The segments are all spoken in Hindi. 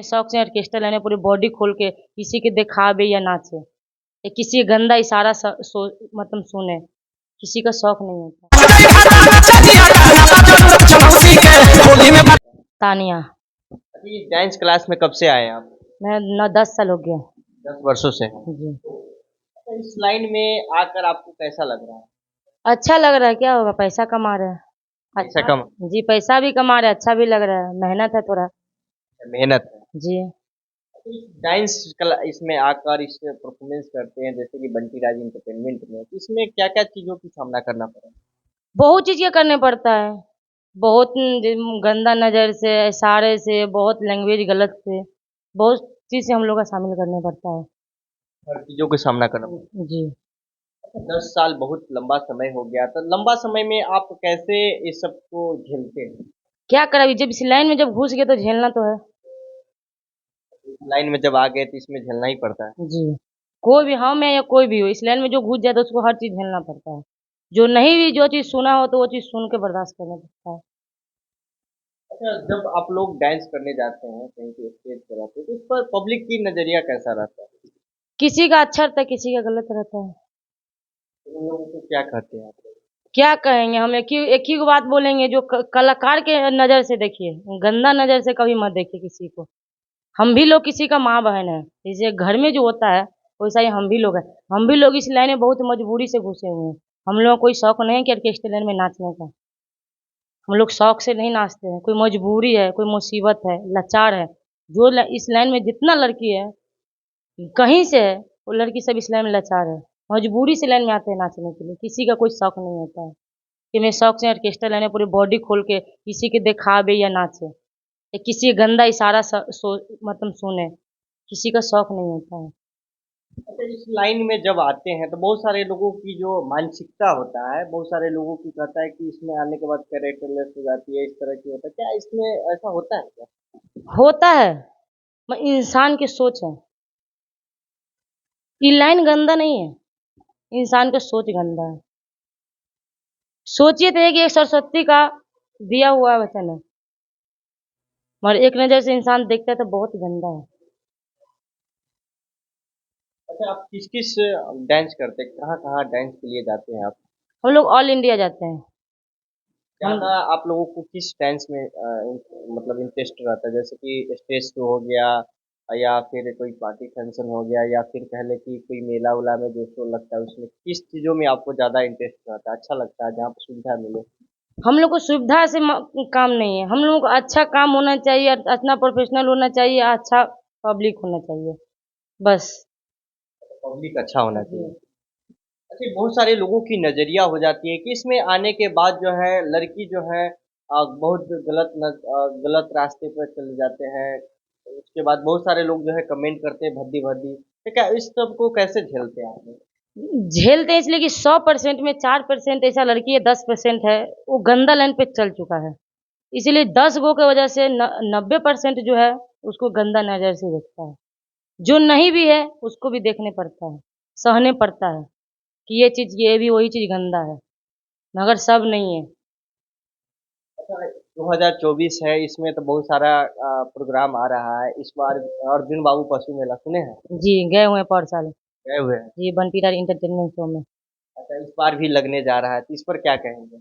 शौक से ऑर्केस्ट्रा लाइन में पूरी बॉडी खोल के किसी के दिखावे या नाचे या किसी का गंदा इशारा मतलब सुने, किसी का शौक नहीं होता। तानिया। अभी डांस क्लास में कब से आए हैं आप? मैं 9-10 साल हो गया। 10 वर्षों से। जी। तो इस लाइन में आकर आपको कैसा लग रहा है? अच्छा लग रहा है, क्या होगा, पैसा कमा रहे हैं। पैसा अच्छा। कम जी, पैसा भी कमा रहे हैं, अच्छा भी लग रहा है, मेहनत है थोड़ा। मेहनत है। जी। तो इस डांस कला इसमें आकर इस परफॉर्मेंस करते हैं जैसे कि बंटी राज एंटरटेनमेंट में, तो इसमें क्या क्या चीजों की सामना करना पड़ा? बहुत चीज़ ये करने पड़ता है। बहुत गंदा नज़र से, इशारे से, बहुत लैंग्वेज गलत से, बहुत चीज़ से हम लोग का शामिल करना पड़ता है। हर चीजों का सामना करना पड़ा। जी। 10 साल बहुत लंबा समय हो गया, तो लंबा समय में आप कैसे इस सब को झेलते हैं? क्या करें, अभी जब इस लाइन में जब घुस गए तो झेलना तो है। लाइन में जब आ गए तो इसमें झेलना ही पड़ता है। जी। कोई भी, हम है या कोई भी हो, इस लाइन में जो घुस जाए तो उसको हर चीज़ झेलना पड़ता है। जो नहीं भी जो चीज़ सुना हो तो वो चीज़ सुन के बर्दाश्त करना पड़ता है। अच्छा, जब आप लोग डांस करने जाते हैं कहीं पे स्टेज पर आते हैं तो उस पर पब्लिक की नजरिया कैसा रहता है? किसी का अच्छा रहता है, किसी का गलत रहता है। तो उन लोगों को क्या कहते हैं आप? क्या कहेंगे हम, एक ही बात बोलेंगे, जो कलाकार के नज़र से देखिए, गंदा नज़र से कभी मत देखिए किसी को। हम भी लोग किसी का माँ बहन है, जैसे घर में जो होता है वैसा ही हम भी लोग हैं। हम भी लोग इस लाइन में बहुत मजबूरी से घुसे हुए हैं। हम लोगों को कोई शौक नहीं है कि ऑर्केस्ट्रा लाइन में नाचने का। हम लोग शौक से नहीं नाचते हैं, कोई मजबूरी है, कोई मुसीबत है, लाचार है। इस लाइन में जितना लड़की है, कहीं से है, वो लड़की सब इस लाइन में लाचार है। मजबूरी से लाइन में आते हैं नाचने के लिए, किसी का कोई शौक नहीं होता है कि मैं शौक से ऑर्केस्ट्रा लाइन में पूरी बॉडी खोल के किसी के दिखावे या नाचे या किसी का गंदा इशारा मतलब सुने, किसी का शौक नहीं होता है। अच्छा, इस लाइन में जब आते हैं तो बहुत सारे लोगों की जो मानसिकता होता है, बहुत सारे लोगों की कहता है कि इसमें आने के बाद कैरेक्टरलेस हो जाती है, इस तरह की होता है, क्या इसमें ऐसा होता है क्या? होता है, इंसान की सोच है। ये लाइन गंदा नहीं है, इंसान का सोच गंदा है। सोचिए तो कि एक सरस्वती का दिया हुआ वचन है, मगर एक नज़र से इंसान देखता है तो बहुत गंदा है। अच्छा, आप किस किस डांस करते हैं, कहाँ कहाँ डांस के लिए जाते हैं आप? हम लोग ऑल इंडिया जाते हैं। हम ज़्यादा आप लोगों को किस डांस में मतलब इंटरेस्ट रहता है, जैसे कि स्टेज शो हो गया या फिर कोई पार्टी फंक्शन हो गया या फिर कह ले कि कोई मेला उला में जो शो लगता है उसमें किस चीज़ों में आपको ज़्यादा इंटरेस्ट रहता है, अच्छा लगता है जहाँ पर सुविधा मिले? हम लोग को सुविधा से काम नहीं है, हम लोगों को अच्छा काम होना चाहिए, अच्छा प्रोफेशनल होना चाहिए, अच्छा पब्लिक होना चाहिए, बस। पब्लिक अच्छा होना जी। चाहिए। अच्छा, बहुत सारे लोगों की नज़रिया हो जाती है कि इसमें आने के बाद जो है लड़की जो है बहुत गलत रास्ते पर चले जाते हैं। उसके बाद बहुत सारे लोग जो है कमेंट करते हैं भद्दी भद्दी, तो क्या इस सब को कैसे झेलते हैं आप लोग? झेलते हैं इसलिए कि 100% में 4% ऐसा लड़की है, 10% है वो गंदा लाइन पे चल चुका है। इसीलिए 10 गो की वजह से 90% जो है उसको गंदा नज़र से देखता है। जो नहीं भी है उसको भी देखने पड़ता है, सहने पड़ता है कि ये भी वही चीज़ गंदा है, मगर सब नहीं है। अच्छा, 2024 है, इसमें तो बहुत सारा प्रोग्राम आ रहा है इस बार। अर्जुन बाबू पशु मेला सुने हैं? जी, गए हुए हैं पर साल। गए हुए हैं। जी, बंटी राज एंटरटेनमेंट शो में। अच्छा, इस बार भी लगने जा रहा है तो इस पर क्या कहेंगे?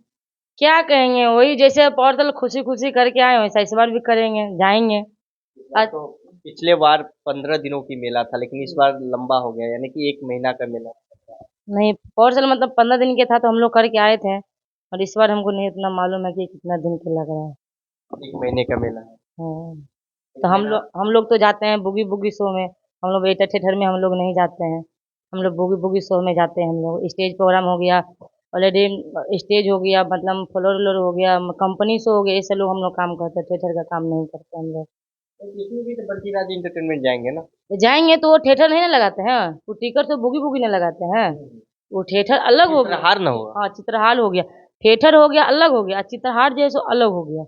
क्या कहेंगे, वही जैसे और साल खुशी-खुशी करके आए वैसा इस बार भी करेंगे, जाएँगे। इस बार अ, तो पिछले बार 15 दिनों की मेला था लेकिन इस बार लंबा हो गया यानी कि 1 महीना का मेला। नहीं, और साल मतलब 15 दिन के था तो हम लोग करके आए थे, और इस बार हमको नहीं इतना मालूम है कि कितना दिन का लग रहा है। 1 महीने का मेला है। हाँ, तो एक महीना। हम लोग तो जाते हैं बूगी बूगी शो में। हम लोग एटा थिएटर में हम लोग नहीं जाते हैं। हम लोग बूगी बूगी शो में जाते हैं हम लोग। स्टेज प्रोग्राम हो गया, ऑलरेडी स्टेज हो गया, मतलब फ्लोर व्लोर हो गया, कंपनी शो हो गया, ऐसे लोग हम लोग काम करते हैं, थिएटर का काम नहीं करते हम लोग। तो इसमें भी तो बंटी राज एंटरटेनमेंट जाएंगे ना? तो जाएँगे तो वो थिएटर नहीं ना लगाते हैं, वो टिकट तो बूगी बूगी नहीं लगाते हैं। वो थिएटर अलग हो गया। चित्रहार ना हुआ। हाँ, चित्रहाल हो गया। थिएटर हो गया अलग हो गया, चित्रहार जो है सो अलग हो गया।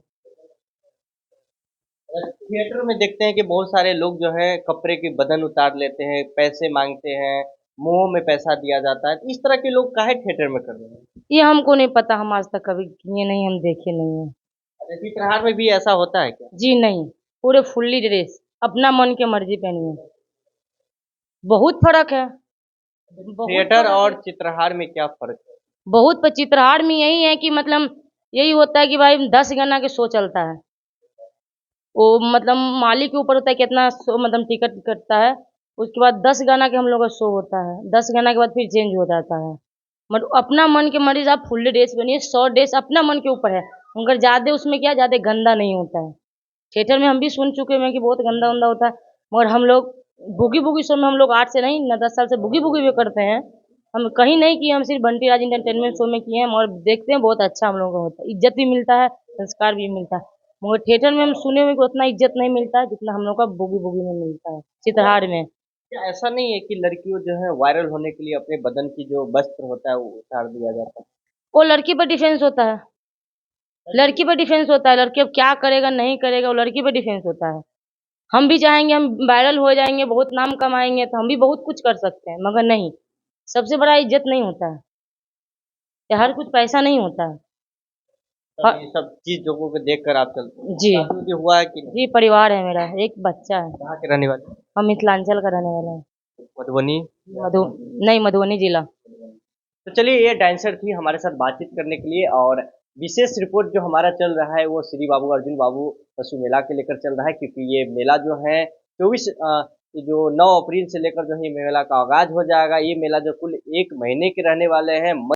थिएटर में देखते हैं कि बहुत सारे लोग जो है कपड़े की बदन उतार लेते हैं, पैसे मांगते हैं, मुंह में पैसा दिया जाता है, तो इस तरह के लोग काहे थिएटर में कर रहे हैं? ये हमको नहीं पता, हम आज तक कभी किए नहीं, हम देखे नहीं हैं। अच्छा, चित्रहार में भी ऐसा होता है क्या? जी नहीं, पूरे फुल्ली ड्रेस। अपना मन के मर्जी पहनिए। बहुत फर्क है, बहुत थिएटर फर्क और है। चित्रहार में क्या फर्क है? बहुत पर चित्रहार में यही है कि मतलब यही होता है कि भाई 10 गाना के शो चलता है। वो मतलब मालिक के ऊपर होता है कितना शो मतलब टिकट कटता है। उसके बाद 10 गाना के हम लोग का शो होता है। 10 गाना के बाद फिर चेंज हो जाता है। मतलब अपना मन के मर्जी से आप फुल ड्रेस बनिए, शॉर्ट ड्रेस अपना मन के ऊपर है। मगर ज़्यादा उसमें क्या ज़्यादा गंदा नहीं होता है। थिएटर में हम भी सुन चुके हैं कि बहुत गंदा-वंदा होता है। मगर हम लोग बूगी-वूगी शो में हम लोग 8 से नहीं 10 साल से बूगी-वूगी भी करते हैं। हम कहीं नहीं किए, हम सिर्फ बंटी राज एंटरटेनमेंट शो में किए हैं और देखते हैं बहुत अच्छा हम लोगों का होता है। इज़्ज़त भी मिलता है, संस्कार भी मिलता है। मगर थिएटर में हम सुने हुए कि उतना इज़्ज़त नहीं मिलता है जितना हम लोग का बूगी-वूगी में मिलता है, चित्रहार में। क्या ऐसा नहीं है कि लड़कियों जो है वायरल होने के लिए अपने बदन की जो वस्त्र होता है वो उतार दिया जाता है? वो लड़की पर डिफेंस होता है। लड़की पर डिफेंस होता है, लड़की अब क्या करेगा, नहीं करेगा, वो लड़की पर डिफेंस होता है। हम भी चाहेंगे हम वायरल हो जाएँगे, बहुत नाम कमाएँगे, तो हम भी बहुत कुछ कर सकते हैं, मगर नहीं, सबसे बड़ा इज़्ज़त नहीं होता है। या हर कुछ पैसा नहीं होता है। तब ह ये सब चीज़ों को देखकर आप चलते हैं। जी, शादी-वादी हुआ है कि नहीं? जी परिवार है मेरा, एक बच्चा है। कहाँ के रहने वाले? हम मिथिलांचल का रहने वाला है। मधुबनी? मधु नहीं, मधुबनी जिला। तो चलिए ये डांसर थी हमारे साथ बातचीत करने के लिए और विशेष रिपोर्ट जो हमारा चल रहा है वो श्री बाबू अर्जुन बाबू पशु मेला के लेकर चल रहा है क्योंकि ये मेला जो है 24 ये जो 9 अप्रैल से लेकर जो है ये मेला का आगाज हो जाएगा। ये मेला जो कुल 1 महीने के रहने वाले हैं।